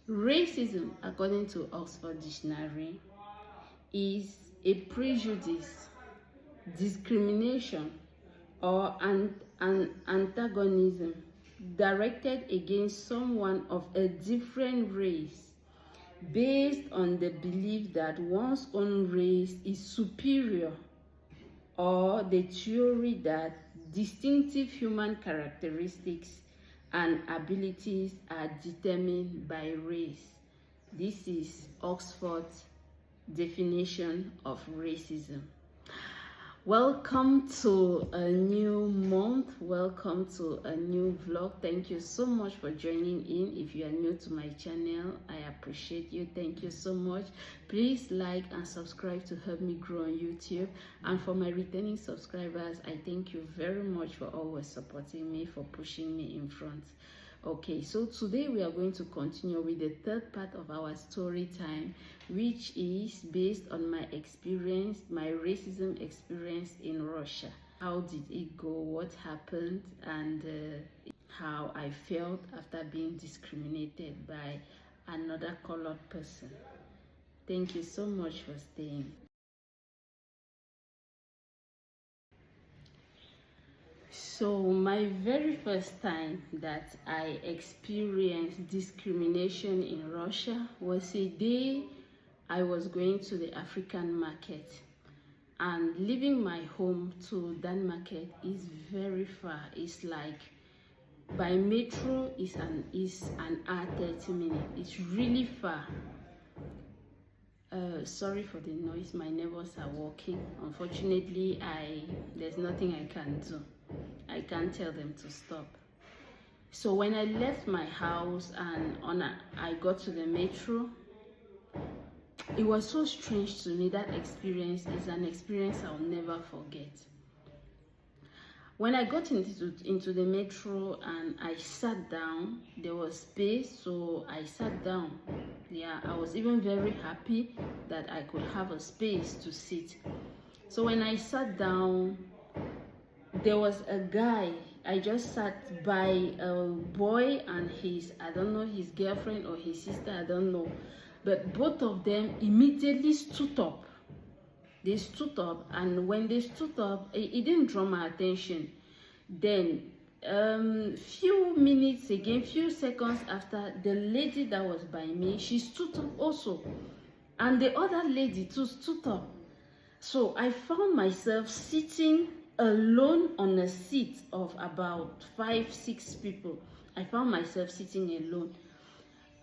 Racism, according to Oxford Dictionary, is a prejudice, discrimination, or an antagonism directed against someone of a different race based on the belief that one's own race is superior, or the theory that distinctive human characteristics and abilities are determined by race. This is Oxford's definition of racism. Welcome to a new month. Welcome to a new vlog. Thank you so much for joining in. If you are new to my channel, I appreciate you. Thank you so much. Please like and subscribe to help me grow on YouTube. And for my returning subscribers, I thank you very much for always supporting me, for pushing me in front. Okay, so today we are going to continue with the third part of our story time, which is based on my experience, my racism experience in Russia. How did it go? What happened? And how I felt after being discriminated by another colored person. Thank you so much for staying. So my very first time that I experienced discrimination in Russia was a day I was going to the African market, and leaving my home to that market is very far. It's like by metro is an hour 30 minutes. It's really far. Sorry for the noise, my neighbors are walking. Unfortunately, there's nothing I can do. I can't tell them to stop. So when I left my house and I got to the metro, it was so strange to me. That experience is an experience I'll never forget. When I got into the metro and I sat down, there was space, so I sat down. Yeah, I was even very happy that I could have a space to sit. So when I sat down, there was a guy. I just sat by a boy and I don't know, his girlfriend or his sister, I don't know. But both of them immediately stood up. They stood up, and when they stood up, it didn't draw my attention. Then few seconds after, the lady that was by me, she stood up also, and the other lady too stood up. So I found myself sitting alone on a seat of about 5-6 people. I found myself sitting alone.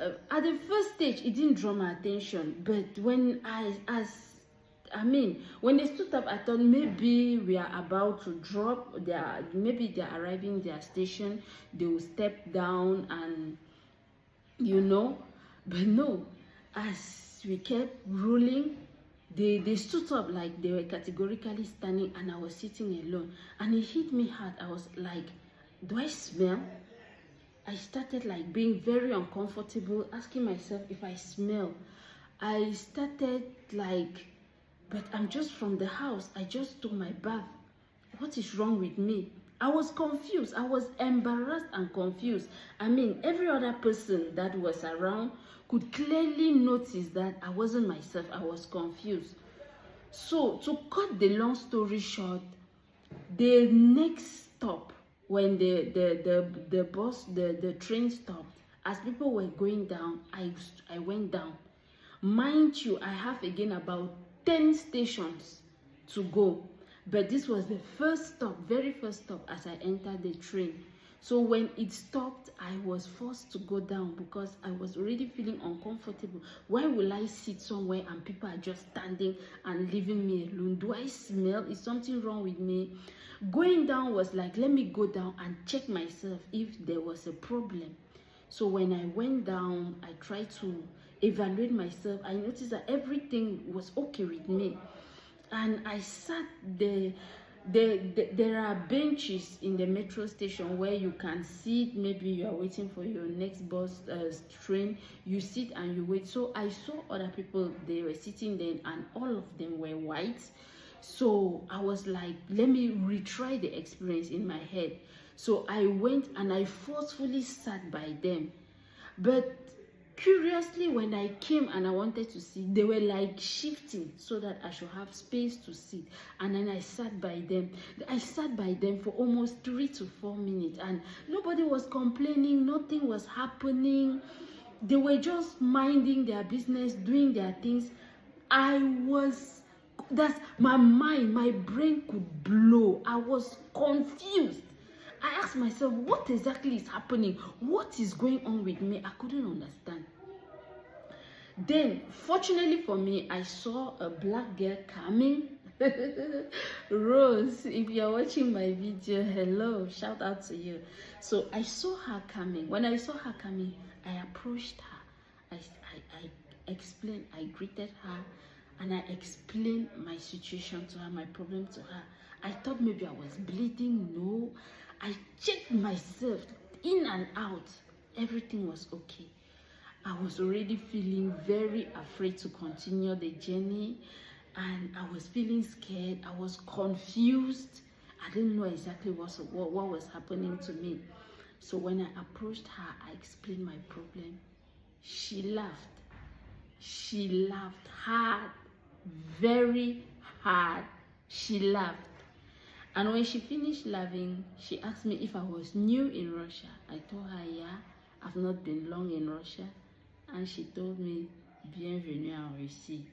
At the first stage, it didn't draw my attention, but when when they stood up, I thought maybe we are about to drop. Maybe they are arriving their station. They will step down, and but no. As we kept rolling, they stood up like they were categorically standing, and I was sitting alone. And it hit me hard. I was like, do I smell? I started like being very uncomfortable, asking myself if I smell. I started like, but I'm just from the house. I just took my bath. What is wrong with me? I was confused. I was embarrassed and confused. Every other person that was around could clearly notice that I wasn't myself. I was confused. So to cut the long story short, the next stop, when the bus, the train stopped, as people were going down, I went down. Mind you, I have again about 10 stations to go, but this was the first stop, very first stop as I entered the train. So when it stopped, I was forced to go down because I was already feeling uncomfortable. Why will I sit somewhere and people are just standing and leaving me alone? Do I smell? Is something wrong with me? Going down was like, let me go down and check myself if there was a problem. So when I went down, I tried to evaluate myself. I noticed that everything was okay with me, and I sat there. There are benches in the metro station where you can sit. Maybe you are waiting for your next bus train, you sit and you wait. So I saw other people, they were sitting there, and all of them were white. So I was like, let me retry the experience in my head. So I went and I forcefully sat by them. But Curiously, when I came and I wanted to sit, they were like shifting so that I should have space to sit. And then I sat by them. I sat by them for almost 3 to 4 minutes, and nobody was complaining, nothing was happening. They were just minding their business, doing their things. That's my mind, my brain could blow. I was confused. I asked myself, what exactly is happening? What is going on with me? I couldn't understand. Then, fortunately for me, I saw a black girl coming. Rose, if you're watching my video, hello, shout out to you. So I saw her coming. When I saw her coming, I approached her. I explained, I greeted her, and I explained my situation to her, my problem to her. I thought maybe I was bleeding. No, I checked myself in and out. Everything was okay. I was already feeling very afraid to continue the journey, and I was feeling scared. I was confused. I didn't know exactly what was happening to me. So when I approached her, I explained my problem. She laughed. She laughed hard, very hard. She laughed. And when she finished laughing, she asked me if I was new in Russia. I told her, yeah, I've not been long in Russia. And she told me, bienvenue en Russie,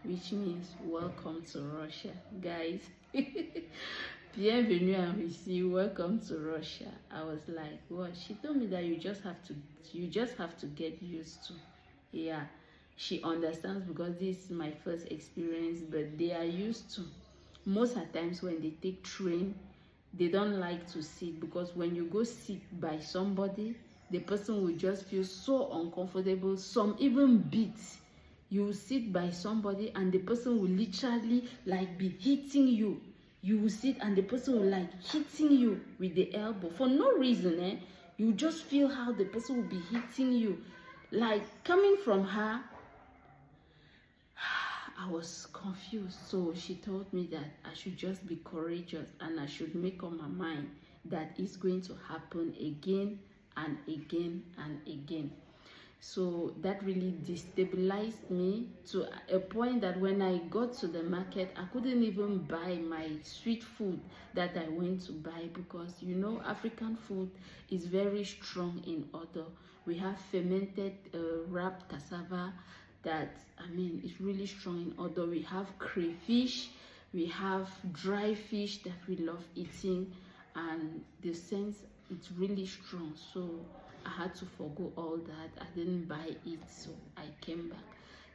which means welcome to Russia. Guys, bienvenue en Russie, welcome to Russia. I was like, what? She told me that you just have to get used to. Yeah, she understands because this is my first experience, but they are used to. Most of the times when they take train, they don't like to sit, because when you go sit by somebody, the person will just feel so uncomfortable. Some even beats. You will sit by somebody and the person will literally like be hitting you. You will sit and the person will like hitting you with the elbow for no reason. You just feel how the person will be hitting you. Like, coming from her, I was confused. So she told me that I should just be courageous and I should make up my mind that it's going to happen again and again and again. So that really destabilized me to a point that when I got to the market, I couldn't even buy my sweet food that I went to buy, because you know African food is very strong in odor. We have fermented wrapped cassava that, I mean, it's really strong in odor. We have crayfish, we have dry fish that we love eating, and the scent, it's really strong. So I had to forgo all that. I didn't buy it, so I came back.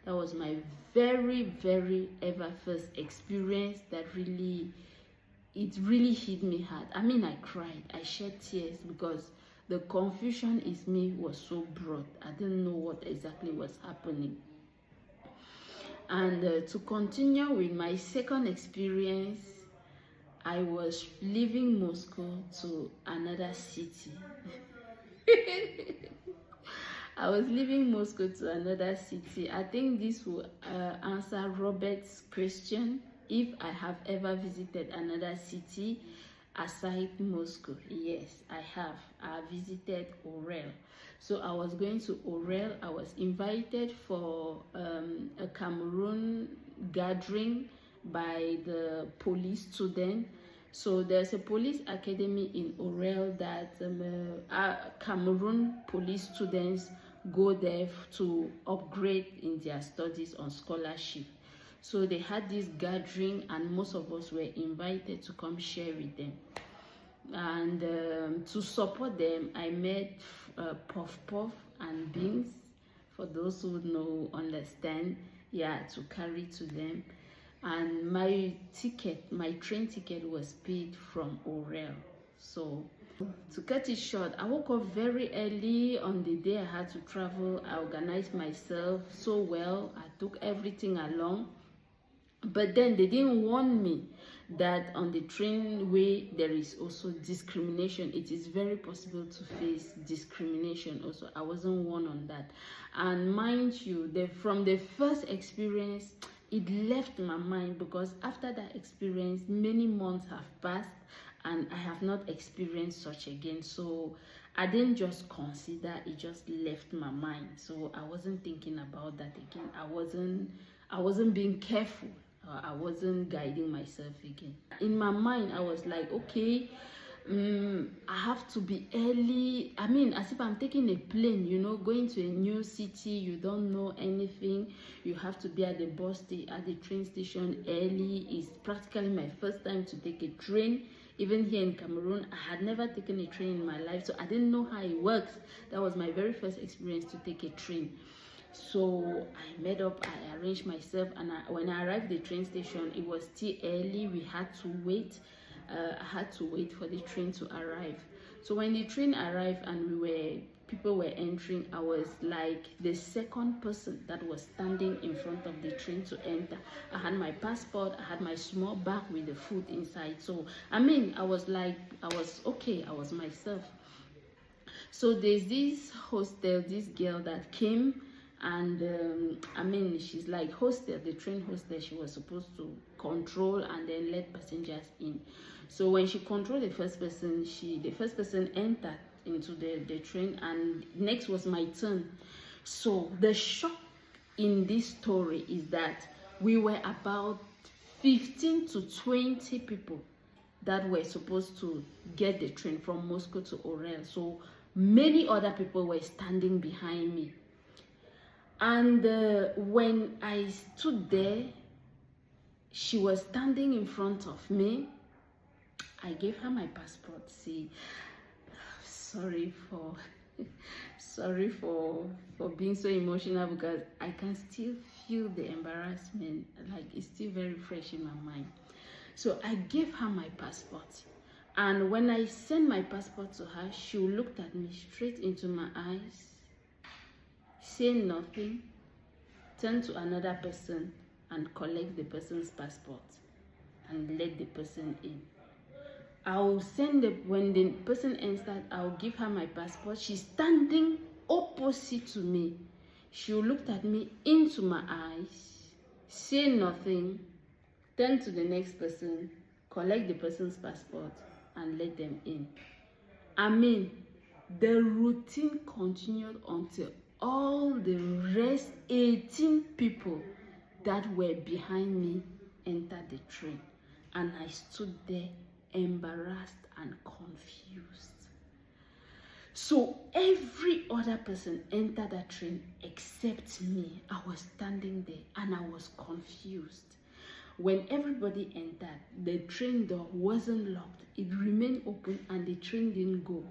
That was my very ever first experience that really hit me hard. I mean, I cried, I shed tears, because the confusion in me was so broad. I didn't know what exactly was happening. And to continue with my second experience, I was leaving Moscow to another city. I was leaving Moscow to another city. I think this will answer Robert's question, if I have ever visited another city aside Moscow. Yes, I have. I visited Orel. So I was going to Orel. I was invited for a Cameroon gathering by the police student. So there's a police academy in Orel that Cameroon police students go there to upgrade in their studies on scholarship. So they had this gathering and most of us were invited to come share with them. And to support them, I made puff puff and beans, for those who know, understand, yeah, to carry to them. And my train ticket was paid from Orel. So to cut it short, I woke up very early on the day I had to travel. I organized myself so well. I took everything along. But then they didn't warn me that on the train way there is also discrimination. It is very possible to face discrimination also. I wasn't warned on that. And mind you, from the first experience, it left my mind, because after that experience, many months have passed and I have not experienced such again. So I didn't just consider, it just left my mind. So I wasn't thinking about that again. I wasn't being careful. I wasn't guiding myself again. In my mind, I was like, okay, I have to be early. I mean, as if I'm taking a plane, you know, going to a new city, you don't know anything. You have to be at the at the train station early. It's practically my first time to take a train. Even here in Cameroon, I had never taken a train in my life, so I didn't know how it works. That was my very first experience to take a train. So I made up, I arranged myself, and when I arrived at the train station, it was still early. We had to wait. I had to wait for the train to arrive. So when the train arrived and people were entering, I was like the second person that was standing in front of the train to enter. I had my passport, I had my small bag with the food inside. So I mean, I was okay, I was myself. So there's this hostel, this girl that came, and I mean, she's like hostel, the train hostel. She was supposed to control and then let passengers in. So when she controlled the first person, the first person entered into the train, and next was my turn. So the shock in this story is that we were about 15 to 20 people that were supposed to get the train from Moscow to Orel. So many other people were standing behind me. And when I stood there, she was standing in front of me. I gave her my passport. See, sorry for being so emotional, because I can still feel the embarrassment. Like, it's still very fresh in my mind. So I gave her my passport, and when I sent my passport to her, she looked at me straight into my eyes, saying nothing, turned to another person and collect the person's passport and let the person in. When the person entered, I'll give her my passport. She's standing opposite to me. She looked at me into my eyes, say nothing, turn to the next person, collect the person's passport, and let them in. I mean, the routine continued until all the rest 18 people that were behind me entered the train, and I stood there embarrassed and confused. So every other person entered that train except me. I was standing there and I was confused. When everybody entered, the train door wasn't locked. It remained open and the train didn't go.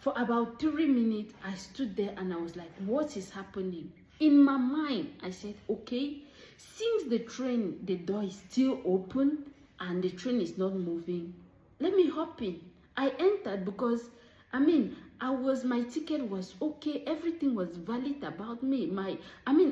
For about 3 minutes, I stood there and I was like, what is happening? In my mind, I said, okay, since the door is still open and the train is not moving, let me hop in. I entered because, I mean, my ticket was okay. Everything was valid about me. I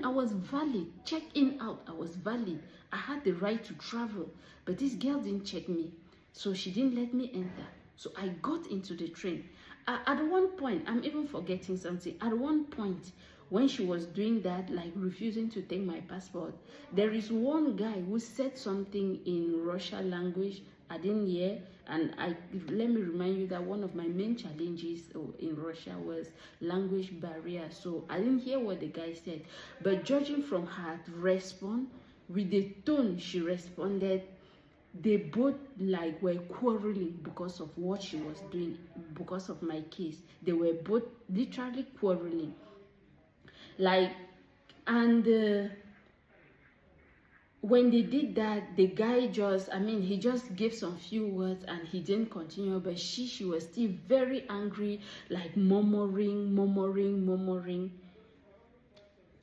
was valid. Check in, out, I was valid. I had the right to travel, but this girl didn't check me. So she didn't let me enter. So I got into the train. At one point, I'm even forgetting something. At one point, when she was doing that, like refusing to take my passport, there is one guy who said something in Russian language. I didn't hear, and let me remind you that one of my main challenges in Russia was language barrier. So I didn't hear what the guy said, but judging from her response, with the tone she responded, they both like were quarreling because of what she was doing, because of my case. They were both literally quarreling. When they did that, the guy he just gave some few words and he didn't continue, but she was still very angry, like murmuring.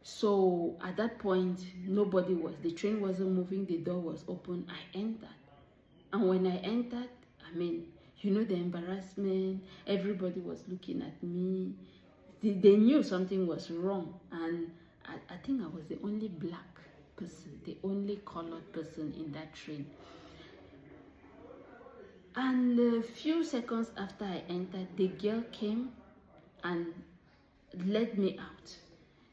So at that point, the train wasn't moving, the door was open. I entered. And when I entered, the embarrassment, everybody was looking at me. They knew something was wrong, and I think I was the only black person, the only colored person in that train. And a few seconds after I entered, the girl came and let me out.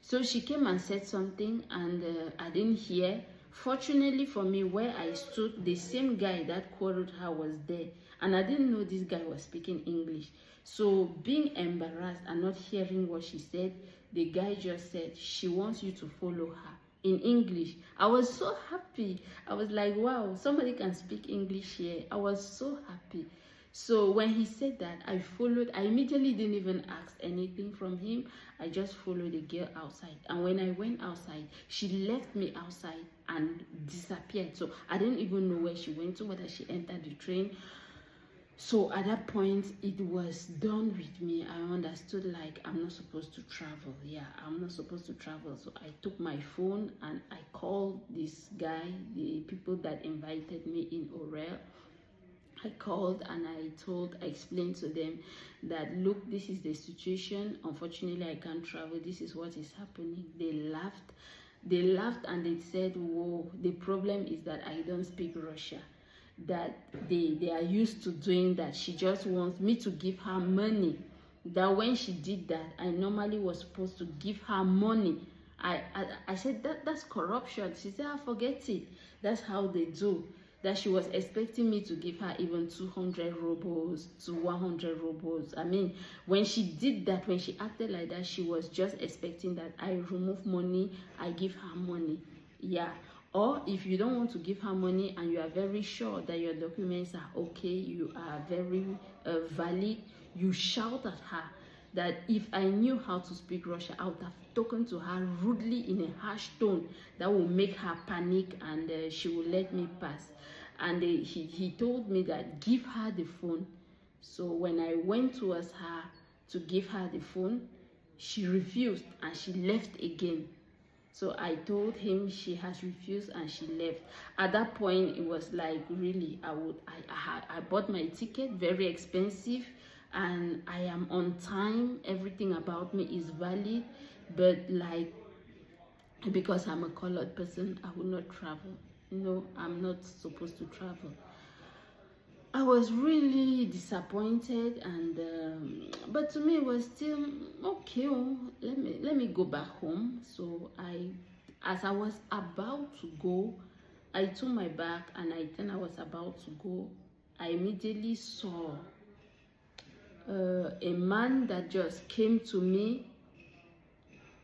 So she came and said something, and I didn't hear. Fortunately for me, where I stood, the same guy that quarreled her was there, and I didn't know this guy was speaking English. So being embarrassed and not hearing what she said, the guy just said, she wants you to follow her, in English. I was so happy. I was like, wow, somebody can speak English here. I was so happy. So when he said that, I followed. I immediately didn't even ask anything from him. I just followed the girl outside. And when I went outside, she left me outside and disappeared. So I didn't even know where she went to, whether she entered the train. So at that point, it was done with me. I understood, like, I'm not supposed to travel. Yeah, I'm not supposed to travel. So I took my phone and I called this guy, the people that invited me in Orel. I called and I explained to them that, look, this is the situation. Unfortunately, I can't travel. This is what is happening. They laughed. They laughed and they said, whoa, the problem is that I don't speak Russian. That they are used to doing that. She just wants me to give her money. That when she did that, I normally was supposed to give her money. I said, that's corruption. She said, forget it. That's how they do. That she was expecting me to give her even 200 rubles to 100 rubles. I mean, when she did that, when she acted like that, she was just expecting that I remove money, I give her money. Yeah. Or if you don't want to give her money and you are very sure that your documents are okay, you are very valid, you shout at her. That if I knew how to speak Russian, I would have spoken to her rudely in a harsh tone that will make her panic, and she will let me pass. And he told me that give her the phone. So when I went towards her to give her the phone, she refused and she left again. So I told him she has refused and she left. At that point, it was like, really, I bought my ticket, very expensive, and I am on time. Everything about me is valid, but like, because I'm a colored person, I will not travel. No, I'm not supposed to travel. I was really disappointed, and but to me it was still okay. Let me go back home. So as I was about to go, I took my bag, and then I was about to go, I immediately saw a man that just came to me.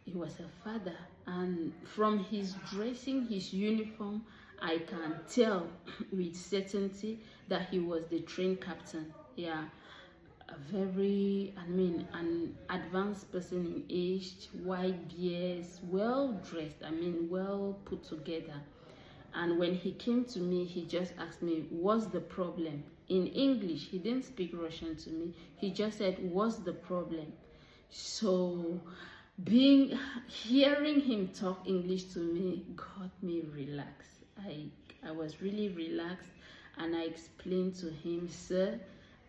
He was a father, and from his dressing, his uniform, I can tell with certainty that he was the train captain. Yeah, a very, an advanced person in age, white beards, well dressed, well put together. And when he came to me, he just asked me, what's the problem? In English. He didn't speak Russian to me. He just said, what's the problem? So hearing him talk English to me got me relaxed. I was really relaxed, and I explained to him, sir,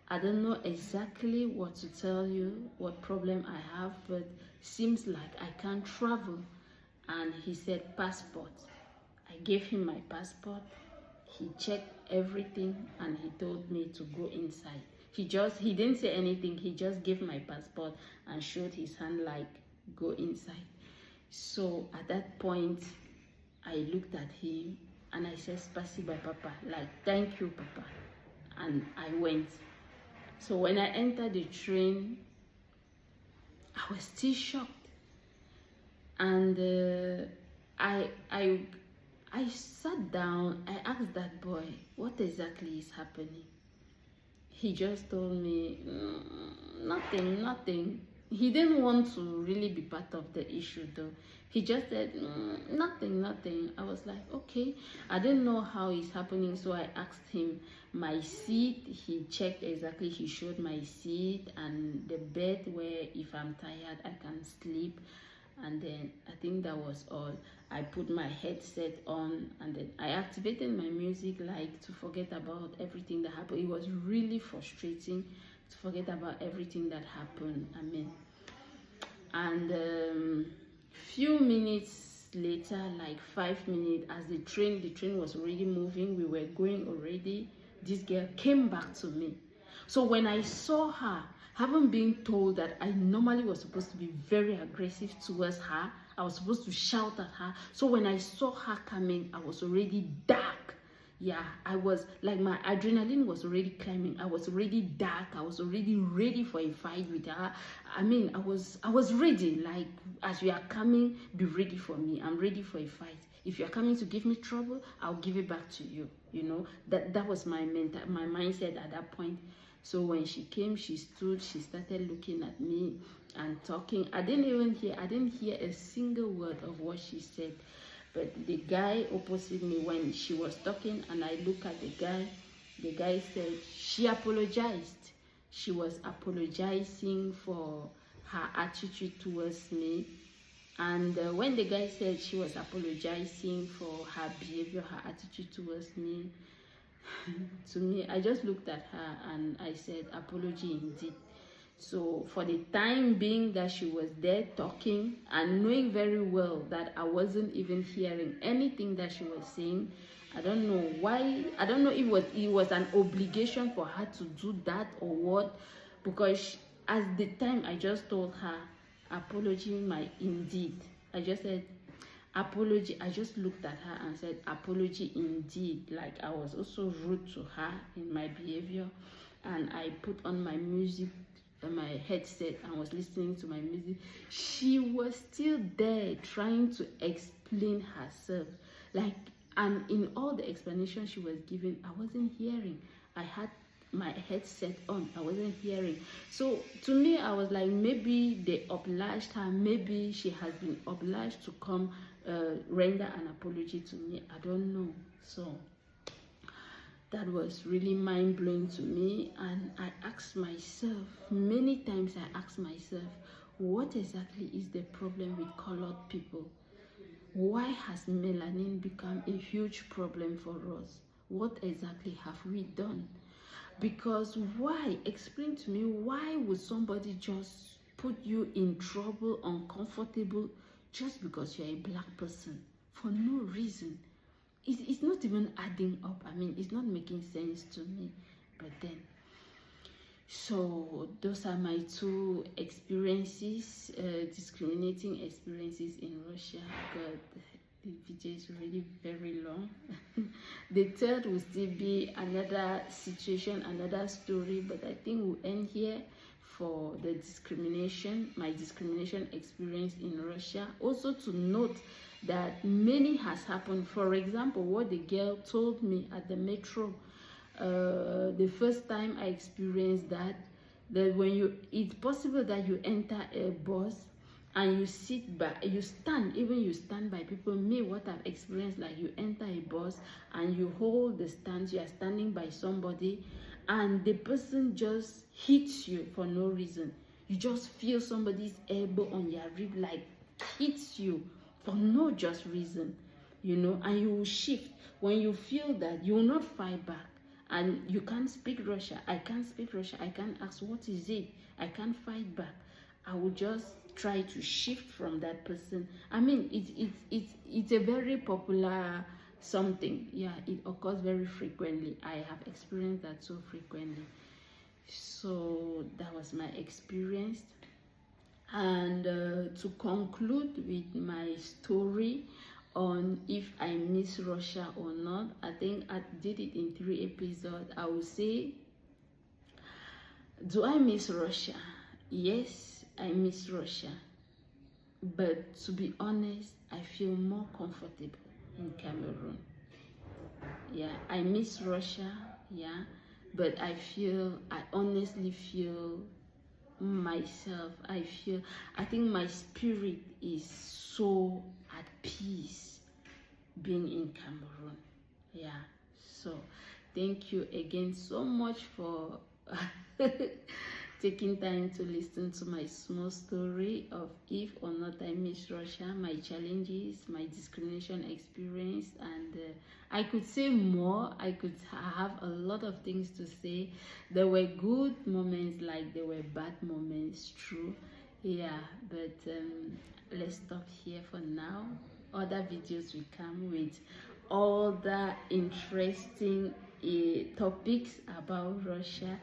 I don't know exactly what to tell you, what problem I have, but seems like I can't travel. And he said, passport. I gave him my passport. He checked everything and he told me to go inside. He didn't say anything. He just gave my passport and showed his hand like, go inside. So at that point, I looked at him and I said, Spasiba, Papa, like, thank you, Papa. And I went. So when I entered the train, I was still shocked. And I sat down. I asked that boy, what exactly is happening? He just told me, nothing. He didn't want to really be part of the issue though. He just said, nothing. I was like, okay. I didn't know how it's happening, so I asked him my seat. He checked exactly. He showed my seat and the bed where if I'm tired, I can sleep. And then I think that was all. I put my headset on and then I activated my music, like, to forget about everything that happened. It was really frustrating to forget about everything that happened. And few minutes later, like 5 minutes, as the train was already moving, we were going already, this girl came back to me. So when I saw her, Having been told that I normally was supposed to be very aggressive towards her, I was supposed to shout at her. So when I saw her coming, I was already dark. Yeah, I was like, my adrenaline was already climbing. I was already dark. I was already ready for a fight with her. I mean, I was ready. Like, as you are coming, be ready for me. I'm ready for a fight. If you are coming to give me trouble, I'll give it back to you. You know, that was my mindset at that point. So when she came, she stood, she started looking at me and talking. I didn't hear a single word of what she said. But the guy opposite me, when she was talking and I look at the guy said she apologized. She was apologizing for her attitude towards me. And when the guy said she was apologizing for her behavior, her attitude towards me, to me, I just looked at her and I said, apology indeed. So for the time being that she was there talking and knowing very well that I wasn't even hearing anything that she was saying, I don't know why. I don't know if it was an obligation for her to do that or what, because at the time I just told her, apology my indeed. I just said, apology. I just looked at her and said, apology indeed. Like, I was also rude to her in my behavior, and I put on my music, my headset, and was listening to my music. She was still there trying to explain herself, like, and in all the explanation she was giving, I wasn't hearing. I had my headset on, I wasn't hearing. So to me, I was like, maybe they obliged her, maybe she has been obliged to come render an apology to me. I don't know. So that was really mind-blowing to me, and I asked myself, many times I asked myself, what exactly is the problem with colored people? Why has melanin become a huge problem for us? What exactly have we done? Because why? Explain to me, why would somebody just put you in trouble, uncomfortable, just because you're a black person for no reason? It's not even adding up. I mean, it's not making sense to me. But then, so those are my two experiences, discriminating experiences in Russia. God, the video is really very long. The third will still be another situation, another story, but I think we'll end here for the discrimination, my discrimination experience in Russia. Also to note that many has happened. For example, what the girl told me at the metro, the first time I experienced that when it's possible that you enter a bus and you sit by, you stand by people. Me, what I've experienced, like, you enter a bus and you hold the stand, you are standing by somebody, and the person just hits you for no reason. You just feel somebody's elbow on your rib, like, hits you for no just reason, you know, and you will shift. When you feel that, you will not fight back. And you can't speak Russian. I can't speak Russian. I can't ask, what is it? I can't fight back. I will just try to shift from that person. I mean, it's a very popular something. Yeah, it occurs very frequently. I have experienced that so frequently. So that was my experience. And to conclude with my story on if I miss Russia or not, I think I did it in 3 episodes. I will say, do I miss Russia? Yes, I miss Russia. But to be honest, I feel more comfortable in Cameroon. Yeah, I miss Russia, yeah, but I honestly feel myself, I think my spirit is so at peace being in Cameroon. Yeah, so thank you again so much for taking time to listen to my small story of if or not I miss Russia, my challenges, my discrimination experience, and I could say more. I could have a lot of things to say. There were good moments, like there were bad moments, true. Yeah, but let's stop here for now. Other videos will come with all the interesting topics about Russia.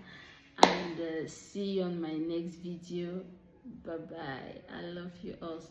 and see you on my next video. Bye bye. I love you all.